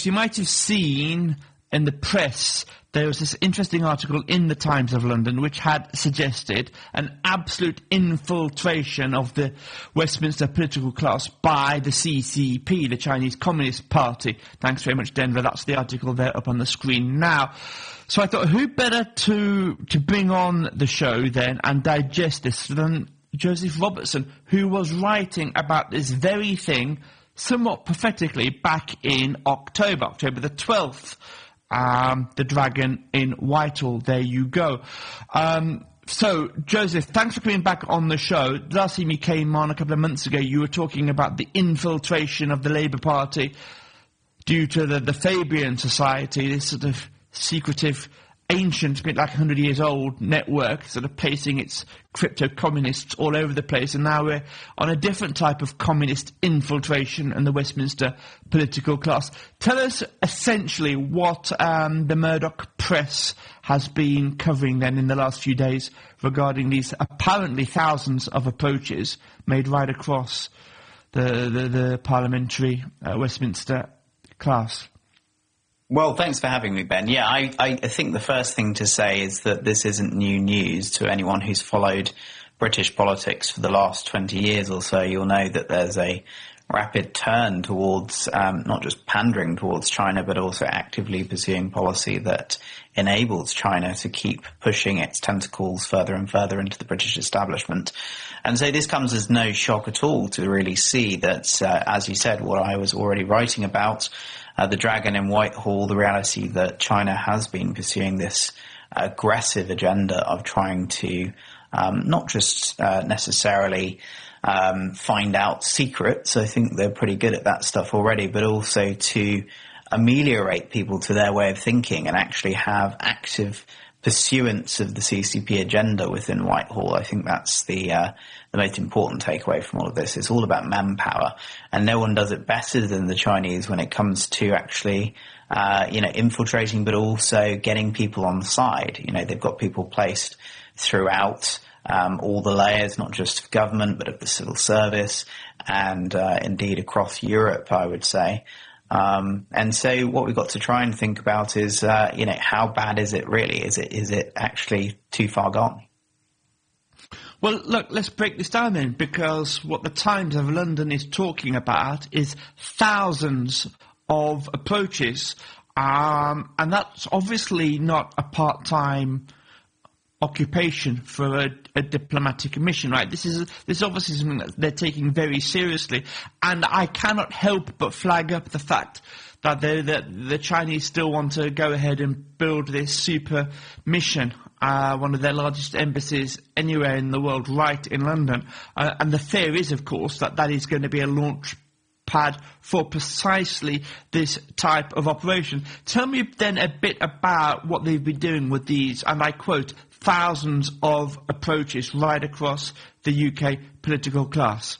You might have seen in the press there was this interesting article in the Times of London which had suggested an absolute infiltration of the Westminster political class by the CCP, the Chinese Communist Party. Thanks very much, Denver. That's the article there up on the screen now. So I thought, who better to bring on the show then and digest this than Joseph Robertson, who was writing about this very thing somewhat prophetically back in October the 12th. The Dragon in Whitehall. There you go. So, Joseph, thanks for coming back on the show. Last time you came on a couple of months ago, you were talking about the infiltration of the Labour Party due to the Fabian Society, this sort of secretive, ancient, like 100 years old network, sort of placing its crypto-communists all over the place. And now we're on a different type of communist infiltration in the Westminster political class. Tell us essentially what the Murdoch press has been covering then in the last few days regarding these apparently thousands of approaches made right across the parliamentary Westminster class. Well, thanks for having me, Ben. Yeah, I think the first thing to say is that this isn't new news to anyone who's followed British politics for the last 20 years or so. You'll know that there's a rapid turn towards not just pandering towards China, but also actively pursuing policy that enables China to keep pushing its tentacles further and further into the British establishment. And so this comes as no shock at all to really see that, as you said, what I was already writing about, the Dragon in Whitehall, the reality that China has been pursuing this aggressive agenda of trying to not just necessarily find out secrets. I think they're pretty good at that stuff already, but also to ameliorate people to their way of thinking and actually have active pursuance of the CCP agenda within Whitehall. I think that's the most important takeaway from all of this. It's all about manpower, and no one does it better than the Chinese when it comes to actually, infiltrating, but also getting people on the side. You know, they've got people placed throughout all the layers, not just of government, but of the civil service, and indeed across Europe, I would say. And so what we've got to try and think about is, how bad is it really? Is it actually too far gone? Well, look, let's break this down then, because what the Times of London is talking about is thousands of approaches, and that's obviously not a part-time occupation for a diplomatic mission, right? This is obviously something that they're taking very seriously, and I cannot help but flag up the fact that the Chinese still want to go ahead and build this super mission, one of their largest embassies anywhere in the world, right in London, and the fear is, of course, that is going to be a launch pad for precisely this type of operation. Tell me then a bit about what they've been doing with these, and I quote, thousands of approaches right across the UK political class.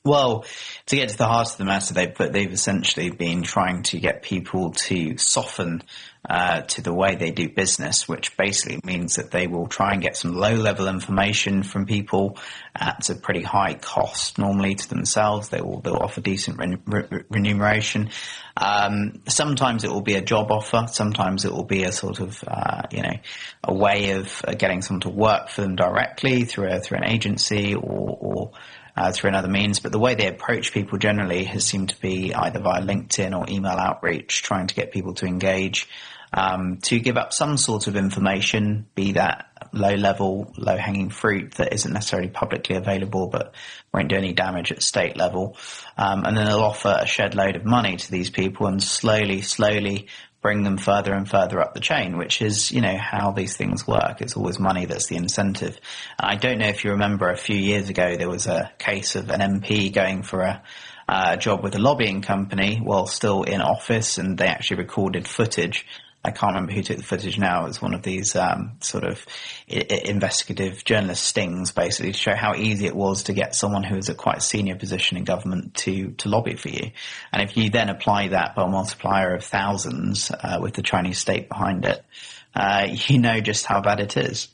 Well, to get to the heart of the matter, they've essentially been trying to get people to soften to the way they do business, which basically means that they will try and get some low-level information from people at a pretty high cost, normally to themselves. They'll offer decent remuneration. Sometimes it will be a job offer. Sometimes it will be a sort of, a way of getting someone to work for them directly through an agency or through another means. But the way they approach people generally has seemed to be either via LinkedIn or email outreach, trying to get people to engage, to give up some sort of information, be that low-level, low-hanging fruit that isn't necessarily publicly available but won't do any damage at state level. And then they'll offer a shed load of money to these people and slowly bring them further and further up the chain, which is, how these things work. It's always money that's the incentive. I don't know if you remember a few years ago, there was a case of an MP going for a job with a lobbying company while still in office, and they actually recorded footage. I can't remember who took the footage now. It was one of these sort of investigative journalist stings, basically, to show how easy it was to get someone who was at quite a senior position in government to lobby for you. And if you then apply that by a multiplier of thousands with the Chinese state behind it, you know just how bad it is.